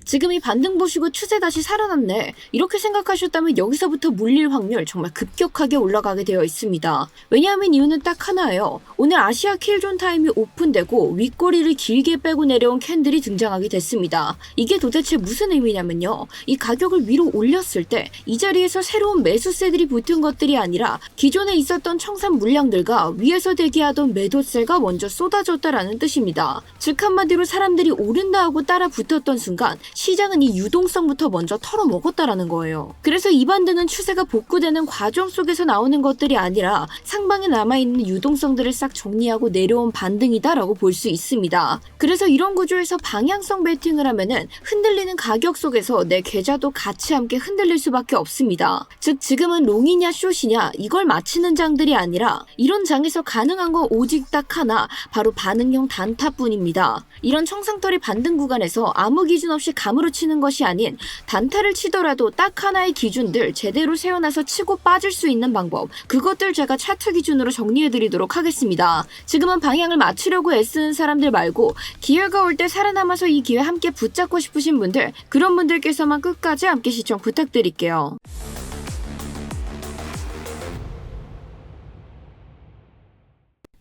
지금 이 반등 보시고 추세 다시 살아났네 이렇게 생각하셨다면 여기서부터 물릴 확률 정말 급격하게 올라가게 되어 있습니다. 왜냐하면 이유는 딱 하나예요. 오늘 아시아 킬존 타임이 오픈되고 윗꼬리를 길게 빼고 내려온 캔들이 등장하게 됐습니다. 이게 도대체 무슨 의미냐면요. 이 가격을 위로 올렸을 때 이 자리에서 새로운 매수세들이 붙은 것들이 아니라 기존에 있었던 청산 물량들과 위에서 대기하던 매도세가 먼저 쏟아졌다라는 뜻입니다. 즉 한마디로 사람들이 오른다 하고 따라 붙었던 순간 시장은 이 유동성부터 먼저 털어먹었다라는 거예요. 그래서 이 반등은 추세가 복구되는 과정 속에서 나오는 것들이 아니라 상방에 남아있는 유동성들을 싹 정리하고 내려온 반등이다라고 볼 수 있습니다. 그래서 이런 구조에서 방향성 베팅을 하면은 흔들리는 가격 속에서 내 계좌도 같이 함께 흔들릴 수밖에 없습니다. 즉 지금은 롱이냐 숏이냐 이걸 맞히는 장들이 아니라 이런 장에서 가능한 건 오직 딱 하나, 바로 반응형 단타뿐입니다. 이런 청상털이 반등 구간에서 아무 기준 없이 감으로 치는 것이 아닌 단타를 치더라도 딱 하나의 기준들 제대로 세워놔서 치고 빠질 수 있는 방법, 그것들 제가 차트 기준으로 정리해드리도록 하겠습니다. 지금은 방향을 맞추려고 애쓰는 사람들 말고 기회가 올 때 살아남아서 이 기회 함께 붙잡고 싶으신 분들, 그런 분들께서만 끝까지 함께 시청 부탁드릴게요.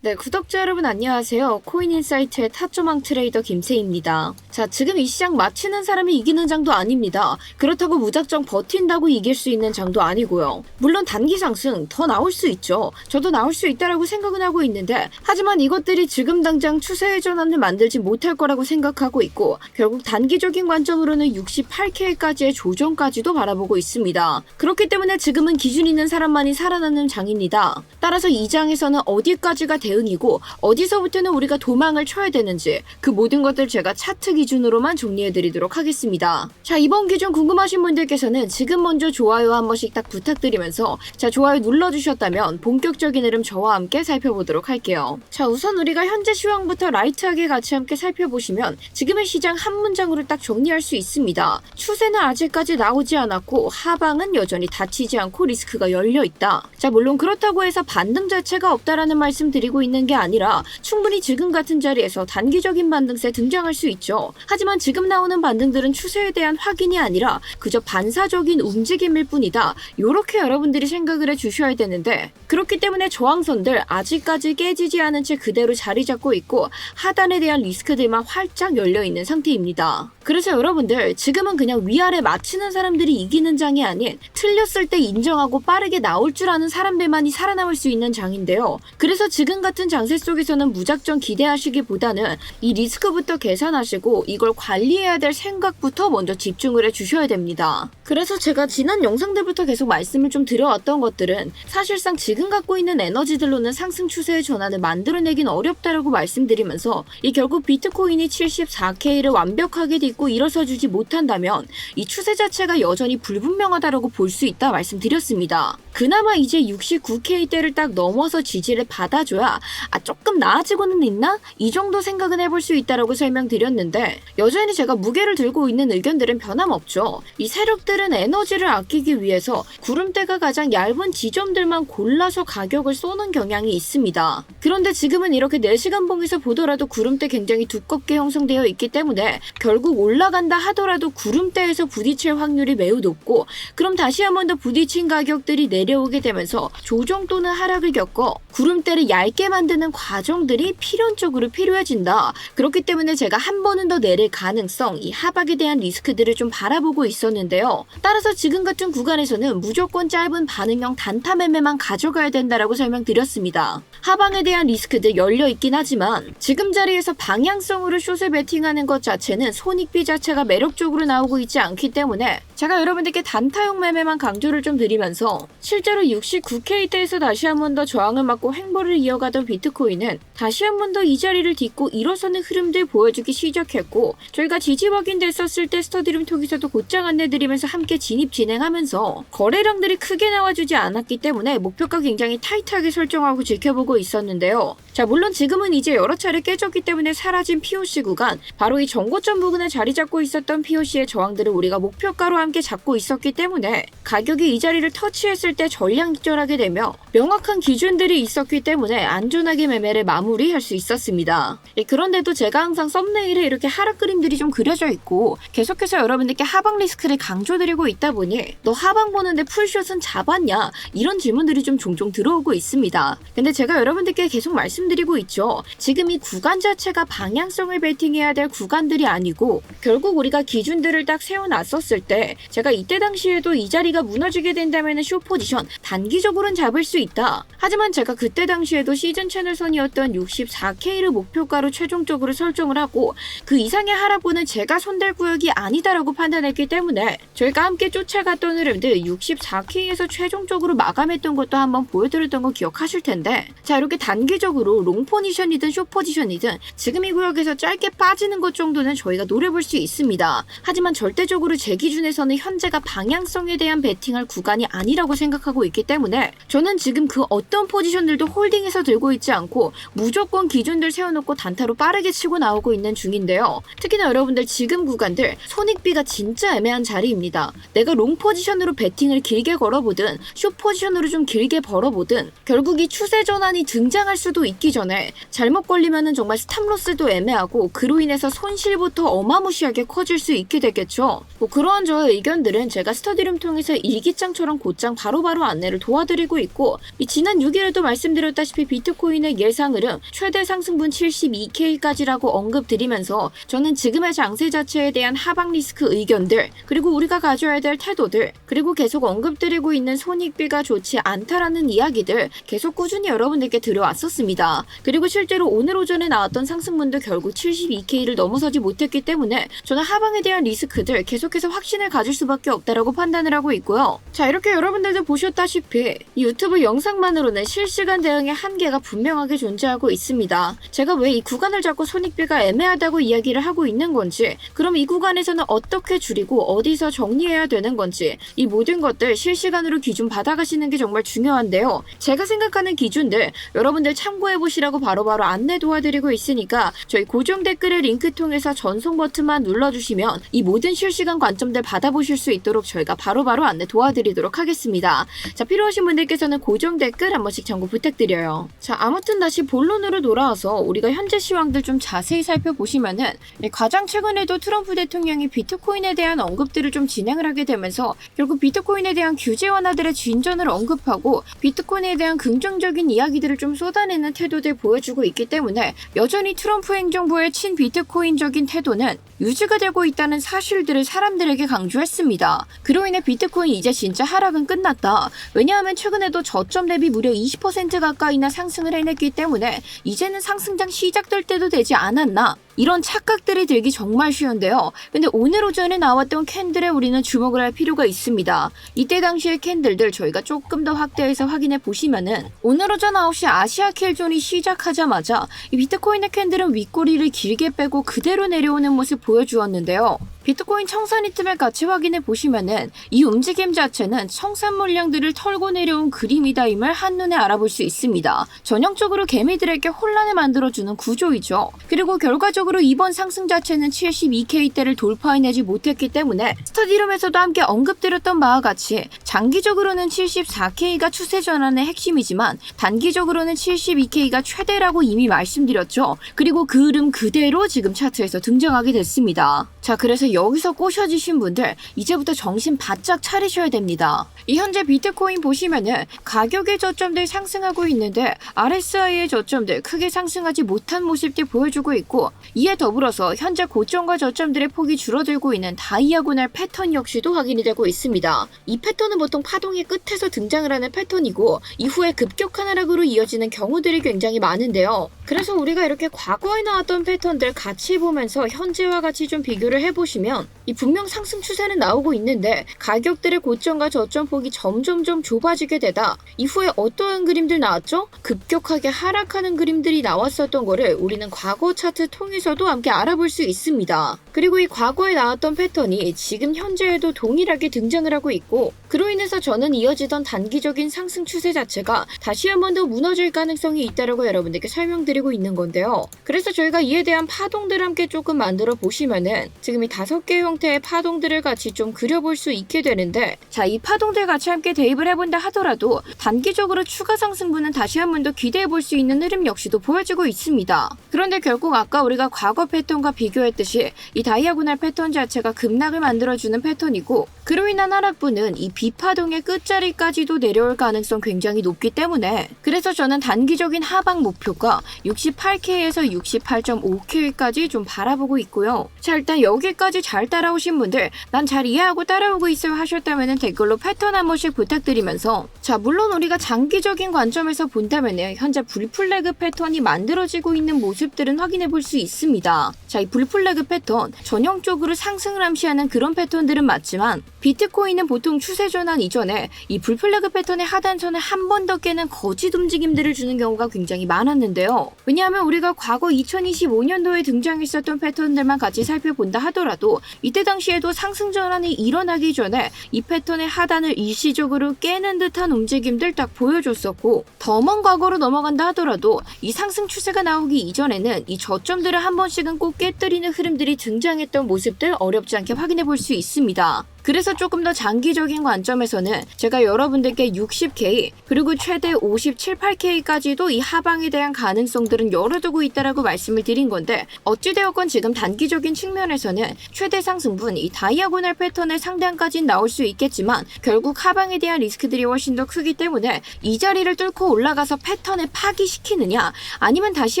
네, 구독자 여러분 안녕하세요. 코인인사이트의 타조망 트레이더 김세희입니다. 자, 지금 이 시장 맞히는 사람이 이기는 장도 아닙니다. 그렇다고 무작정 버틴다고 이길 수 있는 장도 아니고요. 물론 단기 상승 더 나올 수 있죠. 저도 나올 수 있다라고 생각은 하고 있는데, 하지만 이것들이 지금 당장 추세의 전환을 만들지 못할 거라고 생각하고 있고, 결국 단기적인 관점으로는 68K까지의 조정까지도 바라보고 있습니다. 그렇기 때문에 지금은 기준 있는 사람만이 살아나는 장입니다. 따라서 이 장에서는 어디까지가 대응이고 어디서부터는 우리가 도망을 쳐야 되는지, 그 모든 것들 제가 차트 기준으로만 정리해드리도록 하겠습니다. 자, 이번 기준 궁금하신 분들께서는 지금 먼저 좋아요 한 번씩 딱 부탁드리면서, 자, 좋아요 눌러주셨다면 본격적인 흐름 저와 함께 살펴보도록 할게요. 자, 우선 우리가 현재 시황부터 라이트하게 같이 함께 살펴보시면 지금의 시장 한 문장으로 딱 정리할 수 있습니다. 추세는 아직까지 나오지 않았고 하방은 여전히 닫히지 않고 리스크가 열려있다. 자, 물론 그렇다고 해서 반등 자체가 없다라는 말씀 드리고 있는 게 아니라 충분히 지금 같은 자리에서 단기적인 반등세 등장할 수 있죠. 하지만 지금 나오는 반등들은 추세에 대한 확인이 아니라 그저 반사적인 움직임일 뿐이다. 요렇게 여러분들이 생각을 해주셔야 되는데, 그렇기 때문에 저항선들 아직까지 깨지지 않은 채 그대로 자리 잡고 있고 하단에 대한 리스크들만 활짝 열려있는 상태입니다. 그래서 여러분들 지금은 그냥 위아래 맞히는 사람들이 이기는 장이 아닌 틀렸을 때 인정하고 빠르게 나올 줄 아는 사람들만이 살아남을 수 있는 장인데요. 그래서 지금 같은 장세 속에서는 무작정 기대하시기보다는 이 리스크부터 계산하시고 이걸 관리해야 될 생각부터 먼저 집중을 해주셔야 됩니다. 그래서 제가 지난 영상들부터 계속 말씀을 좀 드려왔던 것들은 사실상 지금 갖고 있는 에너지들로는 상승 추세의 전환을 만들어내긴 어렵다라고 말씀드리면서, 이 결국 비트코인이 74K를 완벽하게 딛고 일어서주지 못한다면 이 추세 자체가 여전히 불분명하다라고 볼 수 있다 말씀드렸습니다. 그나마 이제 69K대를 딱 넘어서 지지를 받아줘야 조금 나아지고는 있나? 이 정도 생각은 해볼 수 있다라고 설명드렸는데, 여전히 제가 무게를 들고 있는 의견들은 변함없죠. 이 세력들은 에너지를 아끼기 위해서 구름대가 가장 얇은 지점들만 골라서 가격을 쏘는 경향이 있습니다. 그런데 지금은 이렇게 4시간 봉에서 보더라도 구름대 굉장히 두껍게 형성되어 있기 때문에 결국 올라간다 하더라도 구름대에서 부딪힐 확률이 매우 높고, 그럼 다시 한 번 더 부딪힌 가격들이 내려오게 되면서 조정 또는 하락을 겪어 구름대를 얇게 만드는 과정들이 필연적으로 필요해진다. 그렇기 때문에 제가 한 번은 더 내릴 가능성, 이 하박에 대한 리스크들을 좀 바라보고 있었는데요. 따라서 지금 같은 구간에서는 무조건 짧은 반응형 단타 매매만 가져가야 된다라고 설명드렸습니다. 하방에 대한 리스크들 열려있긴 하지만 지금 자리에서 방향성으로 숏을 베팅하는 것 자체는 손익비 자체가 매력적으로 나오고 있지 않기 때문에 제가 여러분들께 단타용 매매만 강조를 좀 드리면서, 실제로 69K대에서 다시 한 번 더 저항을 맞고 횡보를 이어가던 비트코인은 다시 한 번 더 이 자리를 딛고 일어서는 흐름들 보여주기 시작했고, 저희가 지지 확인됐었을 때 스터디룸 톡에서도 곧장 안내드리면서 함께 진입 진행하면서 거래량들이 크게 나와주지 않았기 때문에 목표가 굉장히 타이트하게 설정하고 지켜보고 있었는데요. 자, 물론 지금은 이제 여러 차례 깨졌기 때문에 사라진 POC 구간, 바로 이 전고점 부근에 자리 잡고 있었던 POC의 저항들을 우리가 목표가로 함께 잡고 있었기 때문에 가격이 이 자리를 터치했을 때 전량 익절하게 되며 명확한 기준들이 있었기 때문에 안전하게 매매를 마무리할 수 있었습니다. 그런데도 제가 항상 썸네일에 이렇게 하락 그림들이 좀 그려져 있고 계속해서 여러분들께 하방 리스크를 강조드리고 있다 보니 너 하방 보는데 풀숏은 잡았냐? 이런 질문들이 좀 종종 들어오고 있습니다. 근데 제가 여러분들께 계속 말씀드리고 있죠. 지금 이 구간 자체가 방향성을 베팅해야 될 구간들이 아니고 결국 우리가 기준들을 딱 세워놨었을 때 제가 이때 당시에도 이 자리가 무너지게 된다면 숏 포지션 단기적으로는 잡을 수 있다. 하지만 제가 그때 당시에도 시즌 채널선이었던 64K를 목표가로 최종적으로 설정을 하고 그 이상의 하락분은 제가 손댈 구역이 아니다라고 판단했기 때문에 저희가 함께 쫓아갔던 흐름들 64K에서 최종적으로 마감했던 것도 한번 보여드렸던 거 기억하실 텐데 자 이렇게 단기적으로 롱 포지션이든 숏 포지션이든 지금 이 구역에서 짧게 빠지는 것 정도는 저희가 노려볼 수 있습니다. 하지만 절대적으로 제 기준에서는 현재가 방향성에 대한 베팅할 구간이 아니라고 생각하고 있기 때문에 저는 지금 그 어떤 포지션들도 홀딩해서 들고 있지 않고 무조건 기준들 세워놓고 단타로 빠르게 치고 나오고 있는 중인데요. 특히나 여러분들 지금 구간들 손익비가 진짜 애매한 자리입니다. 내가 롱 포지션으로 베팅을 길게 걸어보든 숏 포지션으로 좀 길게 벌어보든 결국 이 추세 전환이 등장할 수도 있기 전에 잘못 걸리면은 정말 스탑로스도 애매하고 그로 인해서 손실부터 어마무시하게 커질 수 있게 되겠죠. 뭐 그러한 저의 의견들은 제가 스터디룸 통해서 일기장처럼 곧장 바로바로 안내를 도와드리고 있고 이 지난 6일에도 말씀드렸다시피 비트코인의 예상 흐름 최대 상승분 72K까지라고 언급드리면서 저는 지금의 장세 자체에 대한 하방 리스크 의견들 그리고 우리가 가져야 될 태도들 그리고 계속 언급드리고 있는 손익비가 좋지 않다라는 이야기들 계속 꾸준히 여러분들께 드려왔었습니다. 그리고 실제로 오늘 오전에 나왔던 상승분도 결국 72K를 넘어서지 못했기 때문에 저는 하방에 대한 리스크들 계속해서 확신을 가질 수밖에 없다라고 판단을 하고 있고요. 자 이렇게 여러분들도 보셨다시피 이 유튜브 영상만으로는 실시간 대응의 한계가 분명하게 존재하고 있습니다. 제가 왜 이 구간을 잡고 손익비가 애매하다고 이야기를 하고 있는 건지 그럼 이 구간에서는 어떻게 줄이고 어디서 정리해야 되는 건지 이 모든 것들 실시간으로 기준 받아가시는 게 정말 중요한데요. 제가 생각하는 기준들 여러분들 참고해보시라고 바로바로 안내 도와드리고 있으니까 저희 고정 댓글의 링크 통해서 전송 버튼만 눌러주시면 이 모든 실시간 관점들 받아보실 수 있도록 저희가 바로바로 안내 도와드리도록 하겠습니다. 자 필요하신 분들께서는 고정 댓글 한 번씩 참고 부탁드려요. 자 아무튼 다시 본론으로 돌아와서 우리가 현재 시황들 좀 자세히 살펴보시면은 가장 최근에도 트럼프 대통령이 비트코인에 대한 언급들을 좀 진행을 하게 되면서 결국 비트코인에 대한 규제 완화들의 진전을 언급하고 비트코인에 대한 긍정적인 이야기들을 좀 쏟아내는 태도들 보여주고 있기 때문에 여전히 트럼프 행정부의 친비트코인적인 태도는 유지가 되고 있다는 사실들을 사람들에게 강조했습니다. 그로 인해 비트코인 이제 진짜 하락은 끝났다. 왜냐하면 최근에도 저점 대비 무려 20% 가까이나 상승을 해냈기 때문에 이제는 상승장 시작될 때도 되지 않았나. 이런 착각들이 들기 정말 쉬운데요. 근데 오늘 오전에 나왔던 캔들에 우리는 주목을 할 필요가 있습니다. 이때 당시의 캔들들 저희가 조금 더 확대해서 확인해 보시면은 오늘 오전 9시 아시아 킬존이 시작하자마자 이 비트코인의 캔들은 윗꼬리를 길게 빼고 그대로 내려오는 모습 보여주었는데요. 비트코인 청산 이템을 같이 확인해 보시면은 이 움직임 자체는 청산 물량들을 털고 내려온 그림이다임을 한눈에 알아볼 수 있습니다. 전형적으로 개미들에게 혼란을 만들어주는 구조이죠. 그리고 결과적으로 이번 상승 자체는 72K대를 돌파해내지 못했기 때문에 스터디룸에서도 함께 언급드렸던 바와 같이 장기적으로는 74K가 추세 전환의 핵심이지만 단기적으로는 72K가 최대라고 이미 말씀드렸죠. 그리고 그 흐름 그대로 지금 차트에서 등장하게 됐습니다. 자 그래서 여기서 꼬셔지신 분들 이제부터 정신 바짝 차리셔야 됩니다. 이 현재 비트코인 보시면은 가격의 저점들 상승하고 있는데 RSI의 저점들 크게 상승하지 못한 모습들 보여주고 있고 이에 더불어서 현재 고점과 저점들의 폭이 줄어들고 있는 다이아고널 패턴 역시도 확인이 되고 있습니다. 이 패턴은 보통 파동의 끝에서 등장을 하는 패턴이고 이후에 급격한 하락으로 이어지는 경우들이 굉장히 많은데요. 그래서 우리가 이렇게 과거에 나왔던 패턴들 같이 보면서 현재와 같이 좀 비교를 해보시면 이 분명 상승 추세는 나오고 있는데 가격들의 고점과 저점 폭이 점점점 좁아지게 되다 이후에 어떠한 그림들 나왔죠? 급격하게 하락하는 그림들이 나왔었던 거를 우리는 과거 차트 통해서도 함께 알아볼 수 있습니다. 그리고 이 과거에 나왔던 패턴이 지금 현재에도 동일하게 등장을 하고 있고 그로 인해서 저는 이어지던 단기적인 상승 추세 자체가 다시 한 번 더 무너질 가능성이 있다고 여러분들께 설명드리고 있는 건데요. 그래서 저희가 이에 대한 파동들을 함께 조금 만들어 보시면은 지금 이 5개 형태의 파동들을 같이 좀 그려볼 수 있게 되는데, 자, 이 파동들 같이 함께 대입을 해본다 하더라도 단기적으로 추가 상승분은 다시 한 번 더 기대해 볼 수 있는 흐름 역시도 보여지고 있습니다. 그런데 결국 아까 우리가 과거 패턴과 비교했듯이 이 다이아고날 패턴 자체가 급락을 만들어주는 패턴이고, 그로 인한 하락분은 이 B파동의 끝자리까지도 내려올 가능성 굉장히 높기 때문에, 그래서 저는 단기적인 하방 목표가 68K에서 68.5K까지 좀 바라보고 있고요. 자, 일단 여기까지 잘 따라오신 분들, 난 잘 이해하고 따라오고 있어요 하셨다면 댓글로 패턴 한 번씩 부탁드리면서, 자, 물론 우리가 장기적인 관점에서 본다면 현재 불플래그 패턴이 만들어지고 있는 모습들은 확인해 볼 수 있습니다. 자, 이 불플래그 패턴, 전형적으로 상승을 암시하는 그런 패턴들은 맞지만, 비트코인은 보통 추세 전환 이전에 이 불플래그 패턴의 하단선을 한 번 더 깨는 거짓 움직임들을 주는 경우가 굉장히 많았는데요. 왜냐하면 우리가 과거 2025년도에 등장했었던 패턴들만 같이 살펴본다 하더라도 이때 당시에도 상승 전환이 일어나기 전에 이 패턴의 하단을 일시적으로 깨는 듯한 움직임들 딱 보여줬었고, 더 먼 과거로 넘어간다 하더라도 이 상승 추세가 나오기 이전에는 이 저점들을 한 번씩은 꼭 깨뜨리는 흐름들이 등장했던 모습들 어렵지 않게 확인해 볼 수 있습니다. 그래서 조금 더 장기적인 관점에서는 제가 여러분들께 60K 그리고 최대 57, 8K까지도 이 하방에 대한 가능성들은 열어두고 있다라고 말씀을 드린 건데, 어찌되었건 지금 단기적인 측면에서는 최대 상승분 이 다이아고날 패턴의 상단까지는 나올 수 있겠지만 결국 하방에 대한 리스크들이 훨씬 더 크기 때문에 이 자리를 뚫고 올라가서 패턴을 파기시키느냐 아니면 다시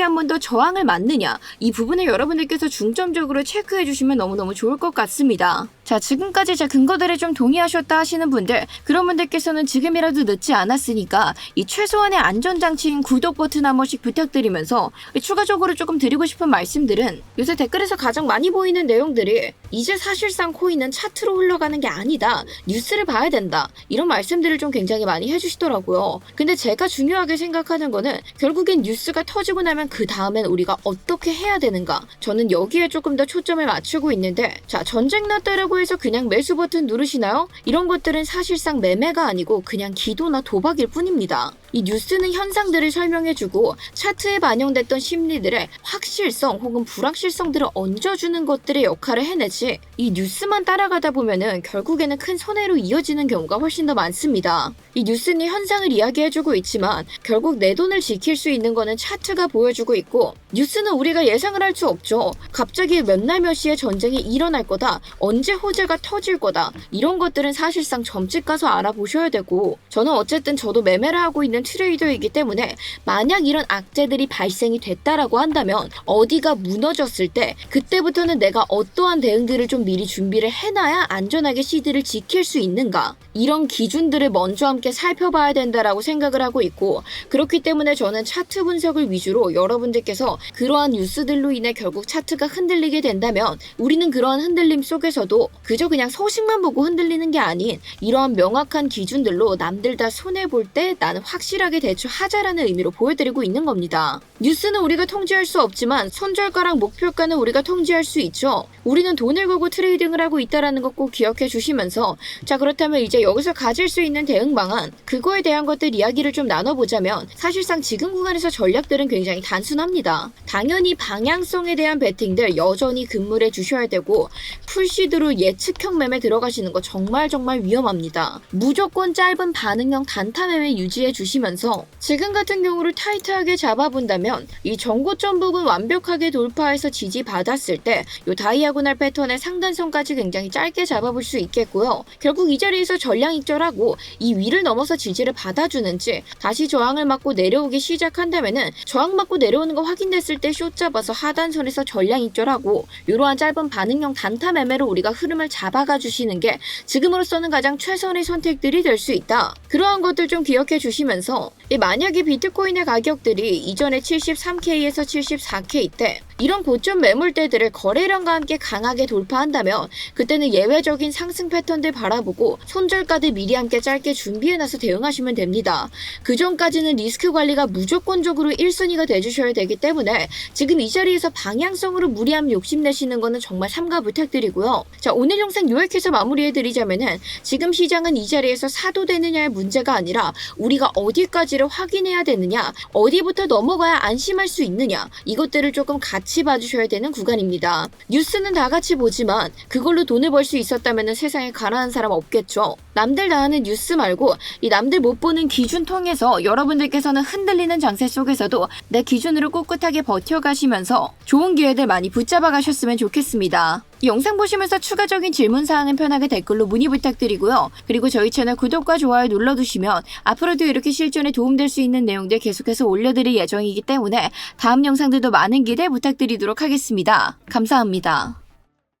한 번 더 저항을 맞느냐, 이 부분을 여러분들께서 중점적으로 체크해 주시면 너무너무 좋을 것 같습니다. 자, 지금까지 제 근거들에 좀 동의하셨다 하시는 분들, 그런 분들께서는 지금이라도 늦지 않았으니까 이 최소한의 안전장치인 구독 버튼 한 번씩 부탁드리면서, 추가적으로 조금 드리고 싶은 말씀들은, 요새 댓글에서 가장 많이 보이는 내용들이 이제 사실상 코인은 차트로 흘러가는 게 아니다, 뉴스를 봐야 된다, 이런 말씀들을 좀 굉장히 많이 해주시더라고요. 근데 제가 중요하게 생각하는 거는 결국엔 뉴스가 터지고 나면 그 다음엔 우리가 어떻게 해야 되는가, 저는 여기에 조금 더 초점을 맞추고 있는데, 자, 전쟁 났다라고 해서 그냥 매수 버튼 누르시나요? 이런 것들은 사실상 매매가 아니고 그냥 기도나 도박일 뿐입니다. 이 뉴스는 현상들을 설명해주고 차트에 반영됐던 심리들의 확실성 혹은 불확실성들을 얹어주는 것들의 역할을 해내지, 이 뉴스만 따라가다 보면은 결국에는 큰 손해로 이어지는 경우가 훨씬 더 많습니다. 이 뉴스는 현상을 이야기해주고 있지만 결국 내 돈을 지킬 수 있는 거는 차트가 보여주고 있고, 뉴스는 우리가 예상을 할 수 없죠. 갑자기 몇 날 몇 시에 전쟁이 일어날 거다, 언제 호재가 터질 거다, 이런 것들은 사실상 점집 가서 알아보셔야 되고, 저는 어쨌든 저도 매매를 하고 있는 트레이더이기 때문에 만약 이런 악재들이 발생이 됐다라고 한다면 어디가 무너졌을 때 그때부터는 내가 어떠한 대응들을 좀 미리 준비를 해놔야 안전하게 시드를 지킬 수 있는가, 이런 기준들을 먼저 함께 살펴봐야 된다라고 생각을 하고 있고, 그렇기 때문에 저는 차트 분석을 위주로 여러분들께서 그러한 뉴스들로 인해 결국 차트가 흔들리게 된다면 우리는 그러한 흔들림 속에서도 그저 그냥 소식만 보고 흔들리는 게 아닌 이러한 명확한 기준들로 남들 다 손해볼 때 나는 확실하게 대처하자라는 의미로 보여드리고 있는 겁니다. 뉴스는 우리가 통제할 수 없지만 손절가랑 목표가는 우리가 통제할 수 있죠. 우리는 돈을 걸고 트레이딩을 하고 있다는 거 꼭 기억해 주시면서, 자, 그렇다면 이제 여기서 가질 수 있는 대응 방안, 그거에 대한 것들 이야기를 좀 나눠보자면, 사실상 지금 구간에서 전략들은 굉장히 단순합니다. 당연히 방향성에 대한 베팅들 여전히 근무를 해주셔야 되고, 풀시드로 예측형 매매 들어가시는 거 정말 위험합니다. 무조건 짧은 반응형 단타 매매 유지해 주시면서 지금 같은 경우를 타이트하게 잡아본다면 이 전고점 부분 완벽하게 돌파해서 지지받았을 때 이 다이아고날 패턴의 상단선까지 굉장히 짧게 잡아볼 수 있겠고요. 결국 이 자리에서 전량 익절하고 이 위를 넘어서 지지를 받아주는지 다시 저항을 맞고 내려오기 시작한다면은 저항 맞고 내려오는 거 확인됐을 때 숏 잡아서 하단선에서 전량 익절하고 이러한 짧은 반응형 단타 매매로 우리가 흐름을 잡아가 주시는 게 지금으로서는 가장 최선의 선택들이 될 수 있다. 그러한 것들 좀 기억해 주시면서, 만약에 비트코인의 가격들이 이전에 73K에서 74K 때 이런 고점 매물대들을 거래량과 함께 강하게 돌파한다면 그때는 예외적인 상승 패턴들 바라보고 손절가들 미리 함께 짧게 준비해놔서 대응하시면 됩니다. 그 전까지는 리스크 관리가 무조건적으로 1순위가 돼주셔야 되기 때문에 지금 이 자리에서 방향성으로 무리함 욕심내시는 거는 정말 삼가 부탁드리고요. 자, 오늘 영상 요약해서 마무리해드리자면은 지금 시장은 이 자리에서 사도 되느냐의 문제가 아니라 우리가 어디까지를 확인해야 되느냐, 어디부터 넘어가야 안심할 수 있느냐, 이것들을 조금 같이 같이 봐주셔야 되는 구간입니다. 뉴스는 다 같이 보지만 그걸로 돈을 벌 수 있었다면 세상에 가난한 사람 없겠죠. 남들 다 하는 뉴스 말고 이 남들 못 보는 기준 통해서 여러분들께서는 흔들리는 장세 속에서도 내 기준으로 꿋꿋하게 버텨가시면서 좋은 기회들 많이 붙잡아 가셨으면 좋겠습니다. 이 영상 보시면서 추가적인 질문사항은 편하게 댓글로 문의 부탁드리고요. 그리고 저희 채널 구독과 좋아요 눌러두시면 앞으로도 이렇게 실전에 도움될 수 있는 내용들 계속해서 올려드릴 예정이기 때문에 다음 영상들도 많은 기대 부탁드리도록 하겠습니다. 감사합니다.